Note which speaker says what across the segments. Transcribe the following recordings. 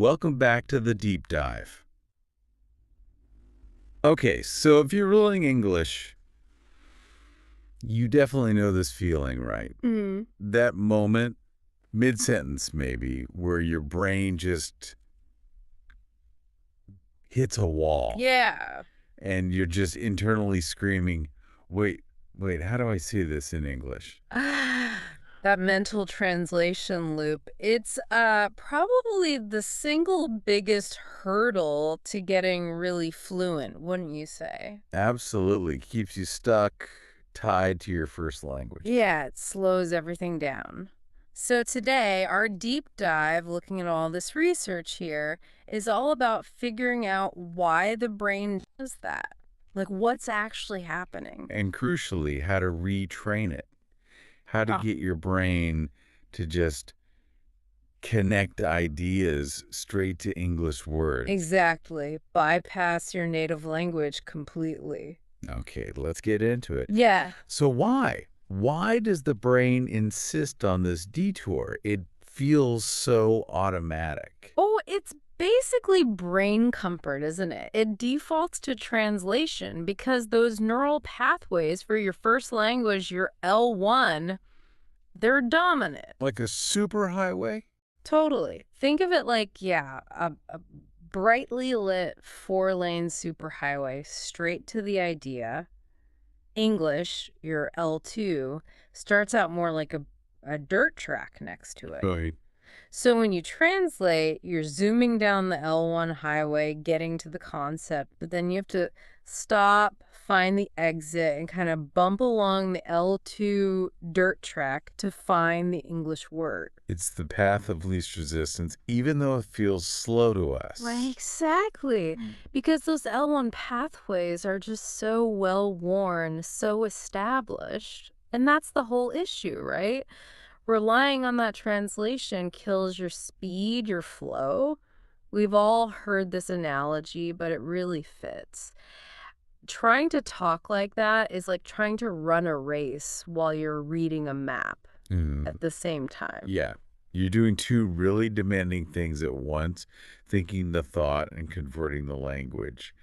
Speaker 1: welcome back to the deep dive. Okay, so if you're learning English, you definitely know this feeling, right?
Speaker 2: Mm.
Speaker 1: That moment, mid-sentence maybe, where your brain just hits a wall
Speaker 2: Yeah.
Speaker 1: and you're just internally screaming, wait, how do I say this in English?
Speaker 2: That mental translation loop. It's probably the single biggest hurdle to getting really fluent, wouldn't you say?
Speaker 1: Absolutely. Keeps you stuck, tied to your first language.
Speaker 2: Yeah, it slows everything down. So today, our deep dive, looking at all this research here, is all about figuring out why the brain does that. Like, what's actually happening?
Speaker 1: And crucially, how to retrain it. How to get your brain to just connect ideas straight to English words.
Speaker 2: Exactly. Bypass your native language completely.
Speaker 1: Okay, let's get into it.
Speaker 2: Yeah.
Speaker 1: So why? Why does the brain insist on this detour? It feels so automatic.
Speaker 2: Oh, it's basically brain comfort, isn't it? It defaults to translation because those neural pathways for your first language, your L1, they're dominant.
Speaker 1: Like a superhighway?
Speaker 2: Totally. Think of it like, yeah, a brightly lit four-lane superhighway straight to the idea. English, your L2, starts out more like a dirt track next to it.
Speaker 1: Right.
Speaker 2: So when you translate, you're zooming down the L1 highway, getting to the concept, but then you have to stop, find the exit, and kind of bump along the L2 dirt track to find the English word.
Speaker 1: It's the path of least resistance, even though it feels slow to us.
Speaker 2: Right, exactly. Because those L1 pathways are just so well worn, so established. And that's the whole issue, right? Relying on that translation kills your speed, your flow. We've all heard this analogy, but it really fits. Trying to talk like that is like trying to run a race while you're reading a map at the same time.
Speaker 1: Yeah. You're doing two really demanding things at once, thinking the thought and converting the language.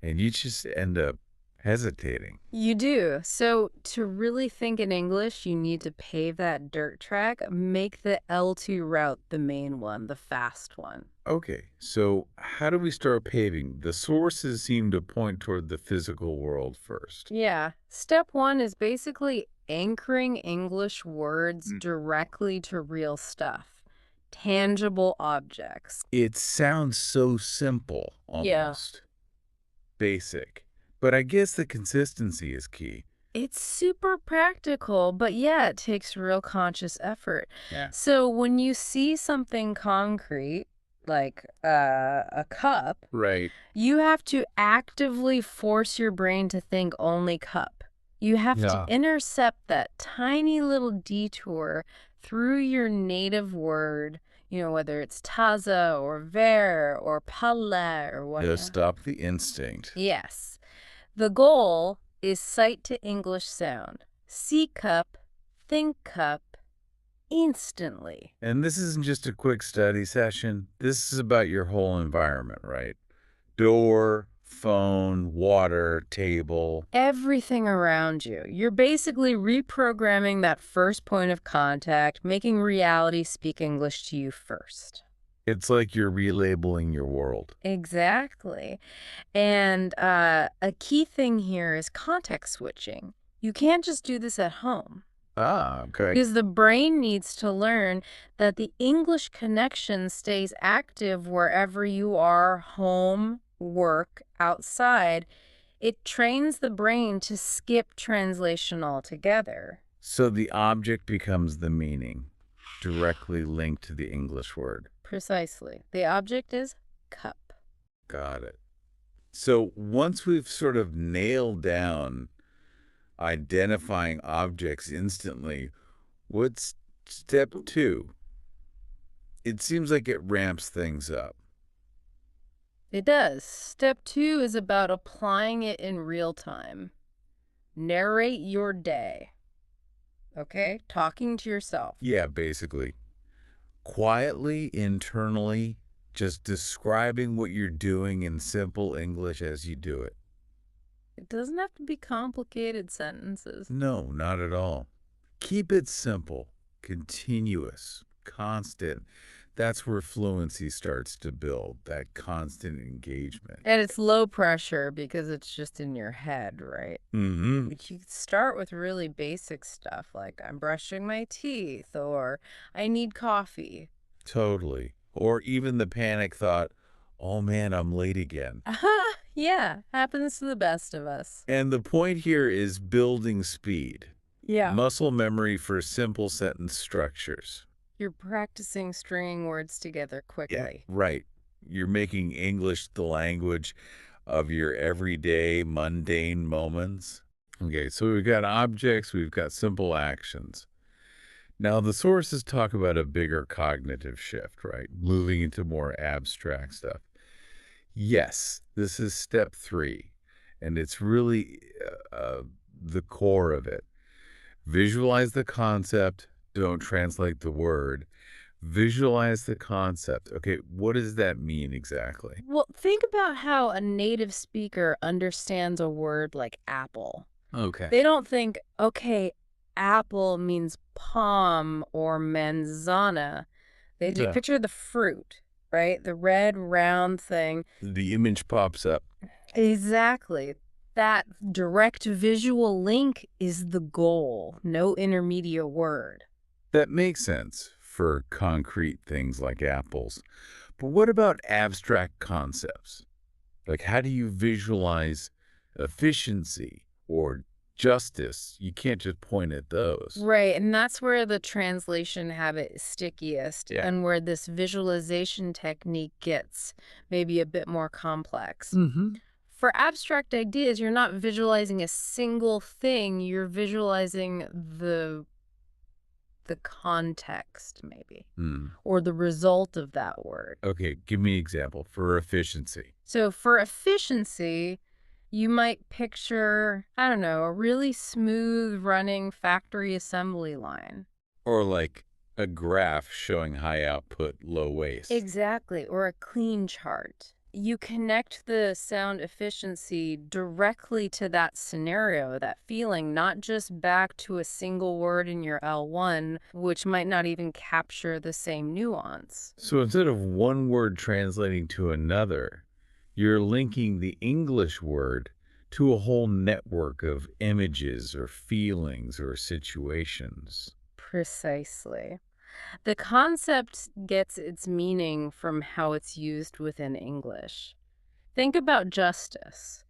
Speaker 1: And you just end up hesitating.
Speaker 2: You do. So to really think in English, you need to pave that dirt track, make the L2 route the main one, the fast one.
Speaker 1: Okay, so how do we start paving? The sources seem to point toward the physical world first.
Speaker 2: Yeah. Step one is basically anchoring English words directly to real stuff, tangible objects.
Speaker 1: It sounds so simple,
Speaker 2: Yeah.
Speaker 1: almost basic, but I guess the consistency is key.
Speaker 2: It's super practical, but yeah, it takes real conscious effort.
Speaker 1: Yeah.
Speaker 2: So when you see something concrete, like a cup,
Speaker 1: Right.
Speaker 2: you have to actively force your brain to think only cup. You have to
Speaker 1: Yeah.
Speaker 2: intercept that tiny little detour through your native word, whether it's taza or ver or pala or whatnot.
Speaker 1: Just stop the instinct.
Speaker 2: Yes. The goal is sight to English sound. See cup, think cup, instantly.
Speaker 1: And this isn't just a quick study session. This is about your whole environment, right? Door, phone, water, table.
Speaker 2: Everything around you. You're basically reprogramming that first point of contact, making reality speak English to you first.
Speaker 1: It's like you're relabeling your world.
Speaker 2: Exactly. And a key thing here is context switching. You can't just do this at home.
Speaker 1: Ah, okay.
Speaker 2: Because the brain needs to learn that the English connection stays active wherever you are, home, work, outside. It trains the brain to skip translation altogether.
Speaker 1: So the object becomes the meaning, directly linked to the English word.
Speaker 2: Precisely. The object is cup.
Speaker 1: Got it. So once we've sort of nailed down identifying objects instantly, what's step two? It seems like it ramps things up.
Speaker 2: It does. Step two is about applying it in real time. Narrate your day. Okay? Talking to yourself.
Speaker 1: Yeah, basically. Quietly, internally, Just describing what you're doing in simple English as you do it.
Speaker 2: It doesn't have to be complicated sentences.
Speaker 1: No, not at all. Keep it simple, continuous, constant. That's where fluency starts to build, that constant engagement.
Speaker 2: And it's low pressure because it's just in your head, right?
Speaker 1: Mm-hmm.
Speaker 2: But you could start with really basic stuff like I'm brushing my teeth or I need coffee.
Speaker 1: Totally. Or even the panic thought, oh man, I'm late again.
Speaker 2: Yeah, happens to the best of us.
Speaker 1: And the point here is building speed,
Speaker 2: Yeah.
Speaker 1: muscle memory for simple sentence structures.
Speaker 2: You're practicing stringing words together
Speaker 1: Yeah,
Speaker 2: quickly.
Speaker 1: right. You're making English the language of your everyday mundane moments. Okay, so we've got objects, we've got simple actions. Now, the sources talk about a bigger cognitive shift, right? Moving into more abstract stuff. Yes, this is step 3, and it's really the core of it. Visualize the concept, don't translate the word. Visualize the concept. Okay, what does that mean exactly?
Speaker 2: Well, think about how a native speaker understands a word like apple.
Speaker 1: Okay.
Speaker 2: They don't think, okay, apple means palm or manzana. They just
Speaker 1: Yeah.
Speaker 2: picture the fruit, right? The red round thing.
Speaker 1: The image pops up.
Speaker 2: Exactly. That direct visual link is the goal, no intermediate word.
Speaker 1: That makes sense for concrete things like apples. But what about abstract concepts? Like, how do you visualize efficiency or justice? You can't just point at those.
Speaker 2: Right, and that's where the translation habit is stickiest
Speaker 1: Yeah.
Speaker 2: and where this visualization technique gets maybe a bit more complex.
Speaker 1: Mm-hmm.
Speaker 2: For abstract ideas, you're not visualizing a single thing, you're visualizing the context maybe
Speaker 1: Mm.
Speaker 2: or the result of that word.
Speaker 1: Okay, give me an example for efficiency.
Speaker 2: So for efficiency, you might picture, I don't know, a really smooth running factory assembly line.
Speaker 1: Or like a graph showing high output, low waste.
Speaker 2: Exactly, or a clean chart. You connect the sound efficiency directly to that scenario, that feeling, not just back to a single word in your L1, which might not even capture the same nuance.
Speaker 1: So instead of one word translating to another, you're linking the English word to a whole network of images or feelings or situations.
Speaker 2: Precisely. The concept gets its meaning from how it's used within English. Think about justice.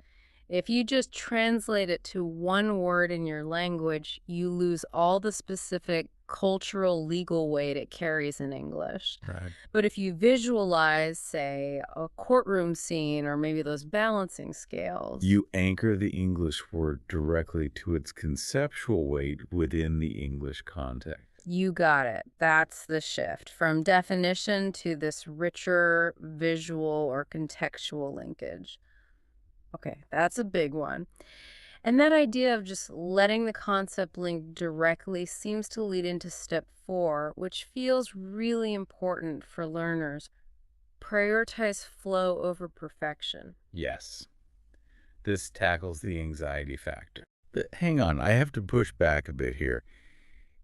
Speaker 2: If you just translate it to one word in your language, you lose all the specific cultural legal weight it carries in English.
Speaker 1: Right.
Speaker 2: But if you visualize, say, a courtroom scene or maybe those balancing scales,
Speaker 1: You anchor the English word directly to its conceptual weight within the English context.
Speaker 2: you got it. That's the shift from definition to this richer visual or contextual linkage. Okay, that's a big one. And that idea of just letting the concept link directly seems to lead into step 4, which feels really important for learners. Prioritize flow over perfection.
Speaker 1: Yes, this tackles the anxiety factor. But hang on, I have to push back a bit here.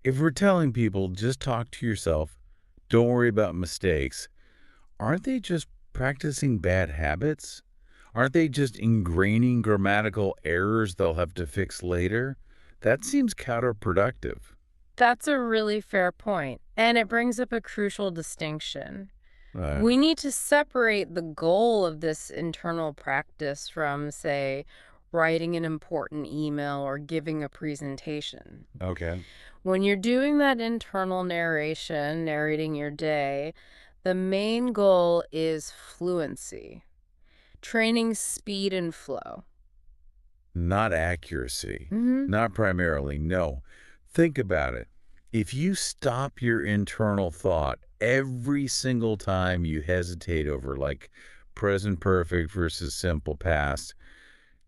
Speaker 1: If we're telling people just talk to yourself, don't worry about mistakes, aren't they just practicing bad habits? Aren't they just ingraining grammatical errors they'll have to fix later? That seems counterproductive.
Speaker 2: That's a really fair point, and it brings up a crucial distinction.
Speaker 1: Right.
Speaker 2: We need to separate the goal of this internal practice from, say, writing an important email or giving a presentation.
Speaker 1: Okay.
Speaker 2: When you're doing that internal narration, narrating your day, the main goal is fluency, training speed and flow.
Speaker 1: Not accuracy.
Speaker 2: Hmm.
Speaker 1: Not primarily, no. Think about it. If you stop your internal thought every single time you hesitate over, like, present perfect versus simple past,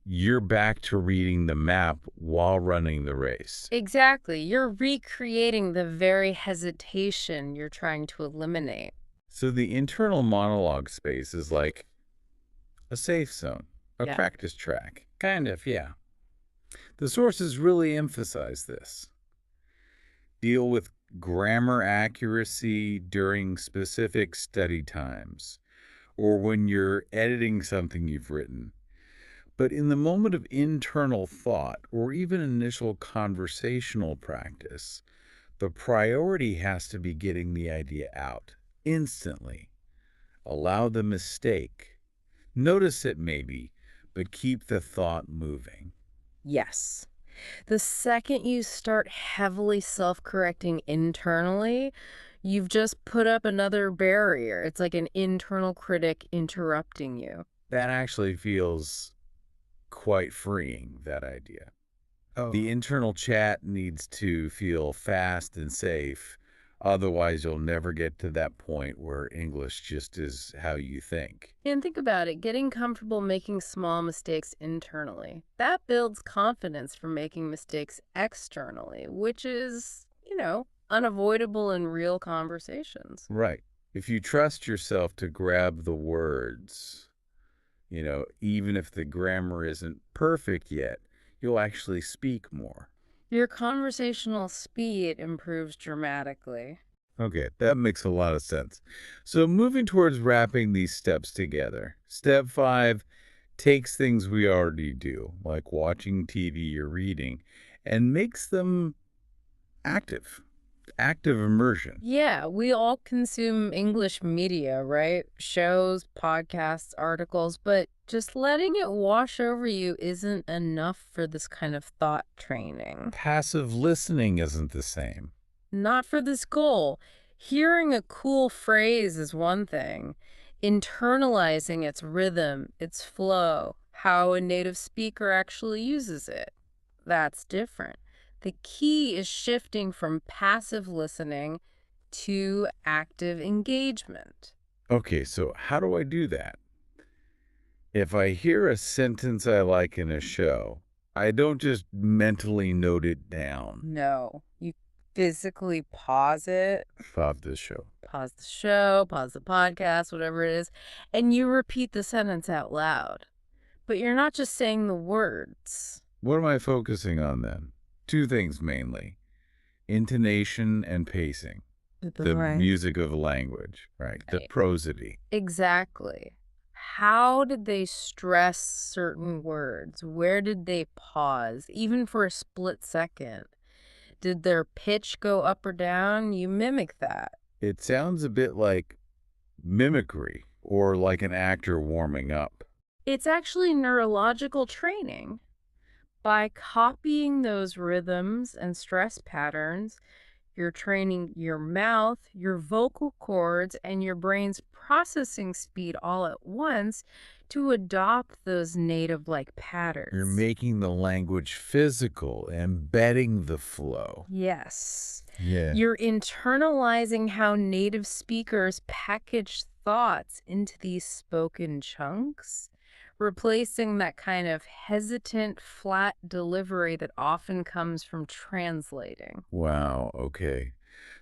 Speaker 1: you're back to reading the map while running the race.
Speaker 2: Exactly. You're recreating the very hesitation you're trying to eliminate.
Speaker 1: So the internal monologue space is like a safe zone, a
Speaker 2: Yeah.
Speaker 1: practice track.
Speaker 3: Kind of, yeah.
Speaker 1: The sources really emphasize this. Deal with grammar accuracy during specific study times or when you're editing something you've written. But in the moment of internal thought or even initial conversational practice, the priority has to be getting the idea out instantly. Allow the mistake. Notice it maybe, but keep the thought moving.
Speaker 2: Yes. The second you start heavily self-correcting internally, you've just put up another barrier. It's like an internal critic interrupting you.
Speaker 1: That actually feels quite freeing, that idea.
Speaker 3: Oh,
Speaker 1: The internal chat needs to feel fast and safe. Otherwise, you'll never get to that point where English just is how you think.
Speaker 2: And think about it, getting comfortable making small mistakes internally. That builds confidence for making mistakes externally, which is, unavoidable in real conversations.
Speaker 1: Right. If you trust yourself to grab the words, even if the grammar isn't perfect yet, you'll actually speak more.
Speaker 2: Your conversational speed improves dramatically.
Speaker 1: Okay, that makes a lot of sense. So moving towards wrapping these steps together. Step 5 takes things we already do, like watching TV or reading, and makes them active. Active immersion.
Speaker 2: Yeah, we all consume English media, right? Shows, podcasts, articles, but just letting it wash over you isn't enough for this kind of thought training.
Speaker 1: Passive listening isn't the same.
Speaker 2: Not for this goal. Hearing a cool phrase is one thing. Internalizing its rhythm, its flow, how a native speaker actually uses it, that's different. The key is shifting from passive listening to active engagement.
Speaker 1: Okay, so how do I do that? If I hear a sentence I like in a show, I don't just mentally note it down.
Speaker 2: No, you physically pause it,
Speaker 1: Pop this show.
Speaker 2: pause the show, pause the podcast, whatever it is, and you repeat the sentence out loud. But you're not just saying the words.
Speaker 1: What am I focusing on then? Two things mainly: intonation and pacing. The music of language, right? The
Speaker 2: Right.
Speaker 1: prosody.
Speaker 2: Exactly. How did they stress certain words? Where did they pause, even for a split second? Did their pitch go up or down? You mimic that.
Speaker 1: It sounds a bit like mimicry or like an actor warming up.
Speaker 2: It's actually neurological training. By copying those rhythms and stress patterns, you're training your mouth, your vocal cords, and your brain's processing speed all at once to adopt those native-like patterns.
Speaker 1: You're making the language physical, embedding the flow.
Speaker 2: Yes.
Speaker 1: Yeah.
Speaker 2: You're internalizing how native speakers package thoughts into these spoken chunks, replacing that kind of hesitant, flat delivery that often comes from translating.
Speaker 1: Wow, okay.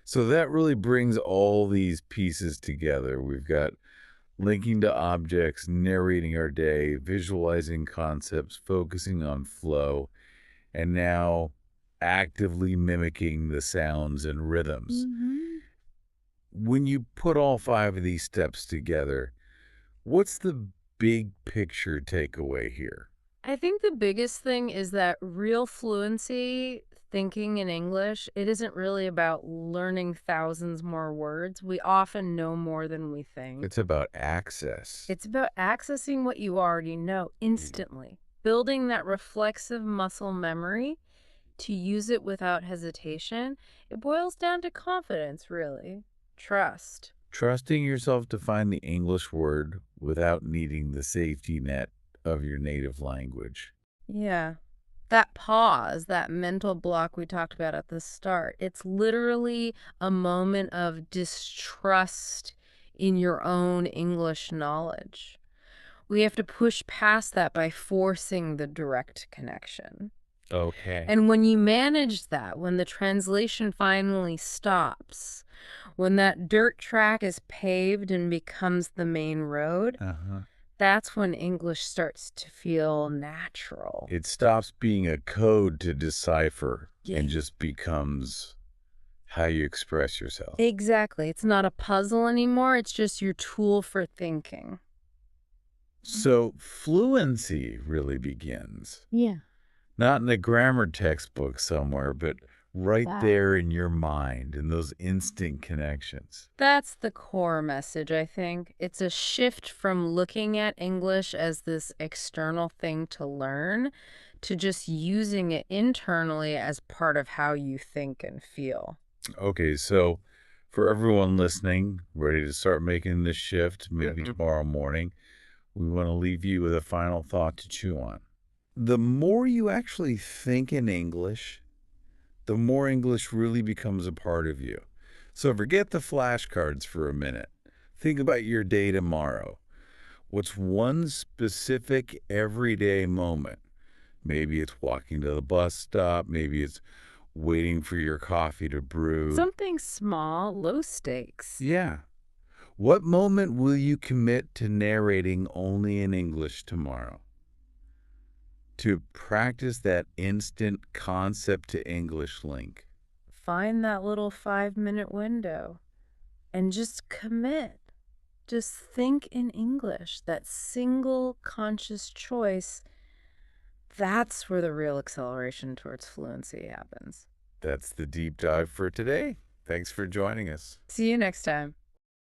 Speaker 1: So that really brings all these pieces together. We've got linking to objects, narrating our day, visualizing concepts, focusing on flow, and now actively mimicking the sounds and rhythms. When you put all 5 of these steps together, what's the big picture takeaway here?
Speaker 2: I think the biggest thing is that real fluency, thinking in English, it isn't really about learning thousands more words. We often know more than we think.
Speaker 1: It's about access.
Speaker 2: It's about accessing what you already know instantly, building that reflexive muscle memory to use it without hesitation. It boils down to confidence, really. Trust.
Speaker 1: Trusting yourself to find the English word without needing the safety net of your native language.
Speaker 2: Yeah. That pause, that mental block we talked about at the start, it's literally a moment of distrust in your own English knowledge. We have to push past that by forcing the direct connection.
Speaker 1: Okay.
Speaker 2: And when you manage that, when the translation finally stops, when that dirt track is paved and becomes the main road,
Speaker 1: Uh-huh.
Speaker 2: that's when English starts to feel natural.
Speaker 1: It stops being a code to decipher
Speaker 2: Yeah.
Speaker 1: and just becomes how you express yourself.
Speaker 2: Exactly. It's not a puzzle anymore. It's just your tool for thinking.
Speaker 1: So fluency really begins,
Speaker 2: Yeah.
Speaker 1: not in a grammar textbook somewhere, but right
Speaker 2: Wow.
Speaker 1: there in your mind, in those instant connections.
Speaker 2: That's the core message, I think. It's a shift from looking at English as this external thing to learn to just using it internally as part of how you think and feel.
Speaker 1: Okay, so for everyone listening, ready to start making this shift, maybe tomorrow morning, we want to leave you with a final thought to chew on. The more you actually think in English, the more English really becomes a part of you. So forget the flashcards for a minute. Think about your day tomorrow. What's one specific everyday moment? Maybe it's walking to the bus stop. Maybe it's waiting for your coffee to brew.
Speaker 2: Something small, low stakes.
Speaker 1: Yeah. What moment will you commit to narrating only in English tomorrow? To practice that instant concept to English link.
Speaker 2: Find that little 5-minute window and just commit. Just think in English, that single conscious choice. That's where the real acceleration towards fluency happens.
Speaker 1: That's the deep dive for today. Thanks for joining us.
Speaker 2: See you next time.